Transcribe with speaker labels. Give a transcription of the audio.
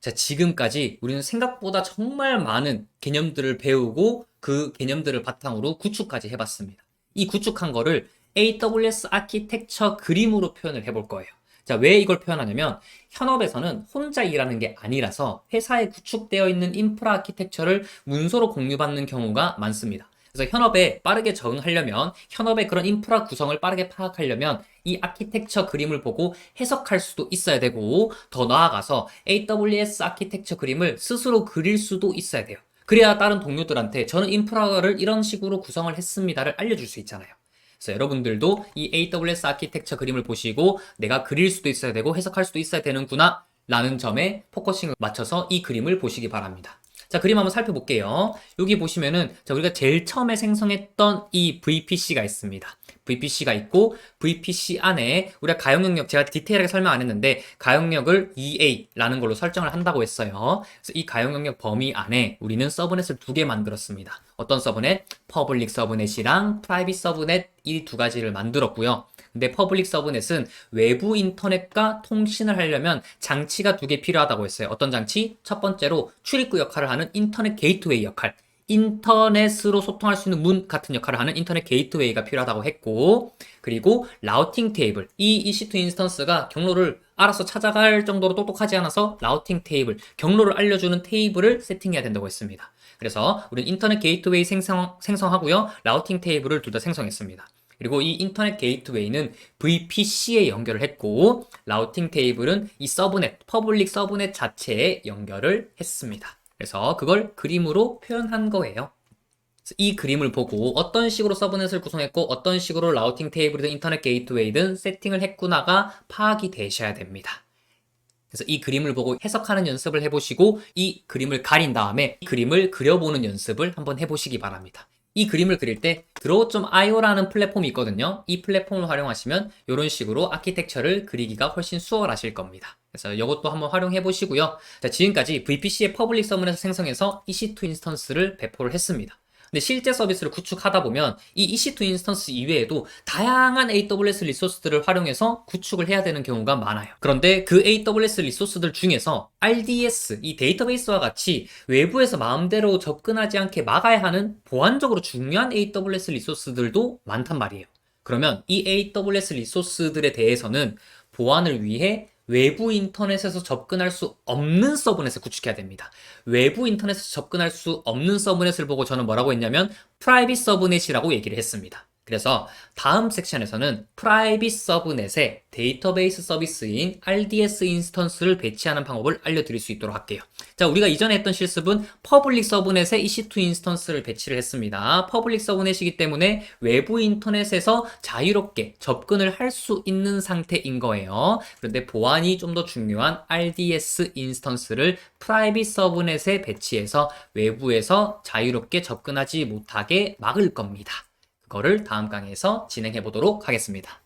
Speaker 1: 자, 지금까지 우리는 생각보다 정말 많은 개념들을 배우고 그 개념들을 바탕으로 구축까지 해봤습니다. 이 구축한 거를 AWS 아키텍처 그림으로 표현을 해볼 거예요. 자, 왜 이걸 표현하냐면 현업에서는 혼자 일하는 게 아니라서 회사에 구축되어 있는 인프라 아키텍처를 문서로 공유받는 경우가 많습니다. 그래서 현업에 빠르게 적응하려면, 현업의 그런 인프라 구성을 빠르게 파악하려면 이 아키텍처 그림을 보고 해석할 수도 있어야 되고, 더 나아가서 AWS 아키텍처 그림을 스스로 그릴 수도 있어야 돼요. 그래야 다른 동료들한테 저는 인프라를 이런 식으로 구성을 했습니다를 알려줄 수 있잖아요. 그래서 여러분들도 이 AWS 아키텍처 그림을 보시고 내가 그릴 수도 있어야 되고 해석할 수도 있어야 되는구나 라는 점에 포커싱을 맞춰서 이 그림을 보시기 바랍니다. 자, 그림 한번 살펴볼게요. 여기 보시면은 자, 우리가 제일 처음에 생성했던 이 VPC가 있습니다. VPC가 있고 VPC 안에 우리가 가용 영역, 제가 디테일하게 설명 안 했는데 가용 영역을 EA라는 걸로 설정을 한다고 했어요. 그래서 이 가용 영역 범위 안에 우리는 서브넷을 두 개 만들었습니다. 어떤 서브넷? 퍼블릭 서브넷이랑 프라이빗 서브넷 이 두 가지를 만들었고요. 근데 퍼블릭 서브넷은 외부 인터넷과 통신을 하려면 장치가 두 개 필요하다고 했어요. 어떤 장치? 첫 번째로 출입구 역할을 하는 인터넷 게이트웨이 역할. 인터넷으로 소통할 수 있는 문 같은 역할을 하는 인터넷 게이트웨이가 필요하다고 했고, 그리고 라우팅 테이블. 이 EC2 인스턴스가 경로를 알아서 찾아갈 정도로 똑똑하지 않아서 라우팅 테이블, 경로를 알려주는 테이블을 세팅해야 된다고 했습니다. 그래서 우리는 인터넷 게이트웨이 생성하고요. 라우팅 테이블을 둘 다 생성했습니다. 그리고 이 인터넷 게이트웨이는 VPC에 연결을 했고, 라우팅 테이블은 이 서브넷, 퍼블릭 서브넷 자체에 연결을 했습니다. 그래서 그걸 그림으로 표현한 거예요. 이 그림을 보고 어떤 식으로 서브넷을 구성했고 어떤 식으로 라우팅 테이블이든 인터넷 게이트웨이든 세팅을 했구나가 파악이 되셔야 됩니다. 그래서 이 그림을 보고 해석하는 연습을 해보시고 이 그림을 가린 다음에 이 그림을 그려보는 연습을 한번 해보시기 바랍니다. 이 그림을 그릴 때 draw.io라는 플랫폼이 있거든요. 이 플랫폼을 활용하시면 이런 식으로 아키텍처를 그리기가 훨씬 수월하실 겁니다. 그래서 이것도 한번 활용해 보시고요. 자, 지금까지 VPC의 퍼블릭 서브넷을 생성해서 EC2 인스턴스를 배포를 했습니다. 근데 실제 서비스를 구축하다 보면 이 EC2 인스턴스 이외에도 다양한 AWS 리소스들을 활용해서 구축을 해야 되는 경우가 많아요. 그런데 그 AWS 리소스들 중에서 RDS, 이 데이터베이스와 같이 외부에서 마음대로 접근하지 않게 막아야 하는 보안적으로 중요한 AWS 리소스들도 많단 말이에요. 그러면 이 AWS 리소스들에 대해서는 보안을 위해 외부 인터넷에서 접근할 수 없는 서브넷을 구축해야 됩니다. 외부 인터넷에서 접근할 수 없는 서브넷을 보고 저는 뭐라고 했냐면 프라이빗 서브넷이라고 얘기를 했습니다. 그래서 다음 섹션에서는 프라이빗 서브넷에 데이터베이스 서비스인 RDS 인스턴스를 배치하는 방법을 알려드릴 수 있도록 할게요. 자, 우리가 이전에 했던 실습은 퍼블릭 서브넷에 EC2 인스턴스를 배치를 했습니다. 퍼블릭 서브넷이기 때문에 외부 인터넷에서 자유롭게 접근을 할 수 있는 상태인 거예요. 그런데 보안이 좀 더 중요한 RDS 인스턴스를 프라이빗 서브넷에 배치해서 외부에서 자유롭게 접근하지 못하게 막을 겁니다. 그거를 다음 강의에서 진행해 보도록 하겠습니다.